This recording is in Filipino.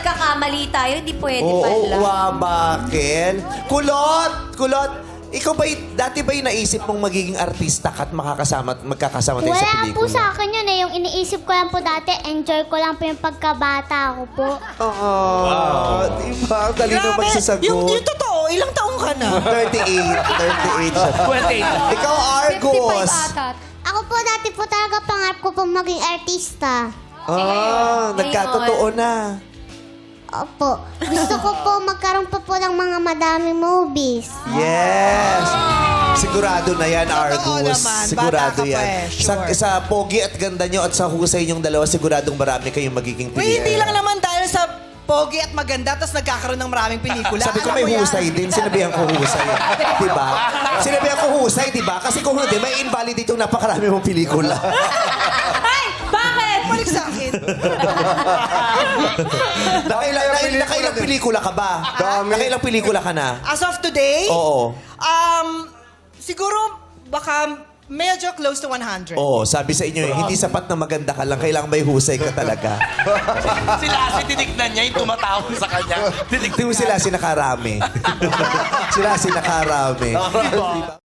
nagkakamali tayo, hindi pwede pala. Oo, bakit? Kulot! Ikaw ba, dati ba yung naisip mong magiging artista ka at magkakasama tayo sa Wala pelikula? po sa akin yun eh. Yung iniisip ko lang po dati, enjoy ko lang po yung pagkabata ko po. Oo. Diba? Ang dali na magsasagot. Yung totoo, ilang taong ka na? 38 siya. 28. Ikaw, Argos. 55 ata. Ako po dati po talaga pangarap ko po maging artista. Nagkatotoo na. Opo. Gusto ko po magkaroon pa po ng mga madaming movies. Yes! Sigurado na yan, Totoo Argus. naman. Sigurado Bata ka pa yan. eh, sure. Sa pogi at ganda nyo at sa husay nyong dalawa, siguradong marami kayong magiging Uy, pelikula. hindi lang naman dahil sa pogi at maganda, tapos nagkakaroon ng maraming pelikula. Sabi ko Alam may mo yan. husay din. Sinabihan ko husay. Diba? Sinabihan ko husay, diba? Kasi kung hindi, may invalidate yung napakarami mong pelikula. Ay! Bakit? Balik sa akin. Nakailang pelikula ka ba? Nakailang pelikula ka na? As of today, Oo. siguro baka medyo close to 100. Oo, sabi sa inyo, hindi sapat na maganda ka lang. Kailangan may husay ka talaga. Sila tinignan niya yung tumatawag sa kanya. Hindi mo sila sinakarami. Sila sinakarami. Diba?